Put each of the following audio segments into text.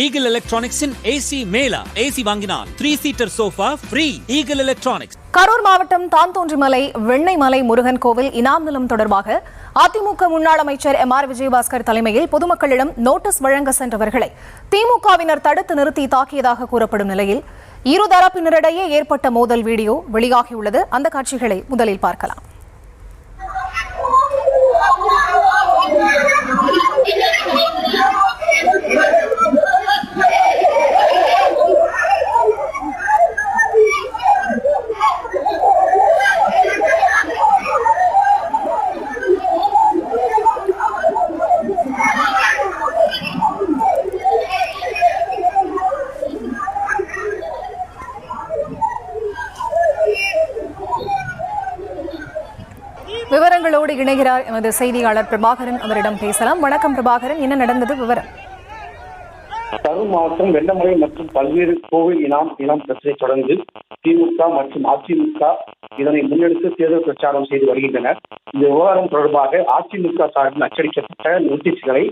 Eagle Electronics in AC mela AC வாங்கினால் 3-seater sofa free. Eagle Electronics. Karur மாவட்டம் தான்தோன்றிமலை வெண்ணைமலை முருகன் கோவில் இனாம் நிலம் தொடர்பாக அதிமுக முன்னாள் அமைச்சர் MR விஜயபாஸ்கர் தலைமையில் பொதுமக்களிடம் நோட்டீஸ் வழங்க சென்றவர்களை திமுகவினர் தடுத்து நிறுத்தி தாக்கியதாக கூறப்படும் நிலையில் இருதரப்பினரிடையே ஏற்பட்ட மோதல் வீடியோ வெளியாகியுள்ளது. அந்த காட்சிகளை முதலில் பார்க்கலாம். விவரங்களோடு இணைகிறார் எமது செய்தியாளர் பிரபாகரன். அவரிடம் பேசலாம். வணக்கம் பிரபாகரன், என்ன நடந்தது விவரம்? கரூர் மாவட்டம் வெள்ளமலை மற்றும் பல்வேறு கோவில் இனம் பிரச்சனை தொடர்ந்து திமுக மற்றும் அதிமுக இதனை முன்னெடுத்து தேர்தல் பிரச்சாரம் செய்து வருகின்றனர். இந்த விவகாரம் தொடர்பாக அதிமுக சார்பில் அச்சடிக்கப்பட்ட நோட்டீஸ்களை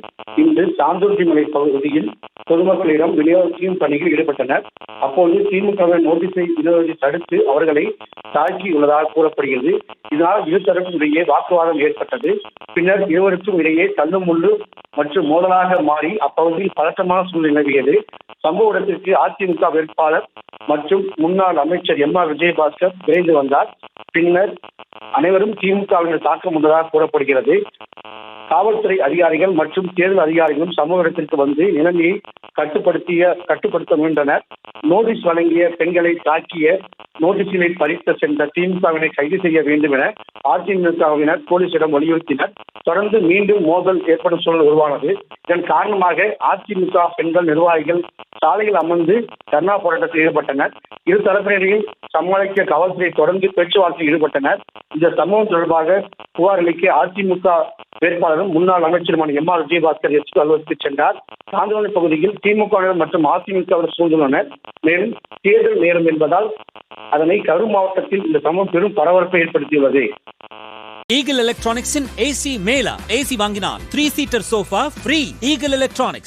இன்று தாந்தோன்றிமலை பகுதியில் பொதுமக்களிடம் விநியோகிக்கும் பணியில் ஈடுபட்டனர். அப்போது திமுகவின் நோட்டீஸை விநியோகத்தை தடுத்து அவர்களை தாக்கியுள்ளதாக கூறப்படுகிறது. இதனால் இருதரப்பிடையே வாக்குவாதம் ஏற்பட்டது. பின்னர் இருவருக்கும் இடையே தள்ளுமுள்ளு மற்றும் மோதலாக மாறி அப்பகுதியில் பதற்றமான சூழ்நிலை நிலவியது. சம்பவ இடத்திற்கு அதிமுக வேட்பாளர் மற்றும் முன்னாள் அமைச்சர் MR விஜயபாஸ்கர் விரைந்து வந்தார். பின்னர் அனைவரும் திமுகவினர் தாக்கம் உள்ளதாக கூறப்படுகிறது. காவல்துறை அதிகாரிகள் மற்றும் தேர்தல் அதிகாரிகளும் சம்பவ இடத்திற்கு வந்து நிலைமையை கட்டுப்படுத்த முயன்றனர். நோட்டீஸ் வழங்கிய பெண்களை தாக்கிய நோட்டீஸ்களை பறித்து சென்ற திமுகவினை கைது செய்ய வேண்டும் என அதிமுகவினர் போலீசிடம் வலியுறுத்தினர். தொடர்ந்து மீண்டும் மோதல் ஏற்படும் சூழல் உருவானது. இதன் காரணமாக அதிமுக பெண்கள் நிர்வாகிகள் சாலையில் அமர்ந்து தர்ணா போராட்டத்தில் ஈடுபட்டனர். இரு தரப்பினரையும் சமாளிக்க காவல்துறை தொடர்ந்து பேச்சுவார்த்தையில் ஈடுபட்டனர். இந்த சம்பவம் தொடர்பாக புகார் அளிக்க அதிமுக வேட்பாளரும் முன்னாள் அமைச்சருமான MR விஜயபாஸ்கர் SP அலுவலகத்துக்கு சென்றார். தாந்தோன்றி பகுதியில் திமுகவினர் மற்றும் அதிமுகவினர் சூழ்ந்துள்ளனர். மேலும் தேர்தல் நேரம் என்பதால் அதனை கரூர் மாவட்டத்தில் இந்த சம்பவம் பெரும் பரபரப்பை ஏற்படுத்தியுள்ளது. Eagle Electronics in AC mela AC வாங்கினால் 3-seater sofa free. Eagle Electronics.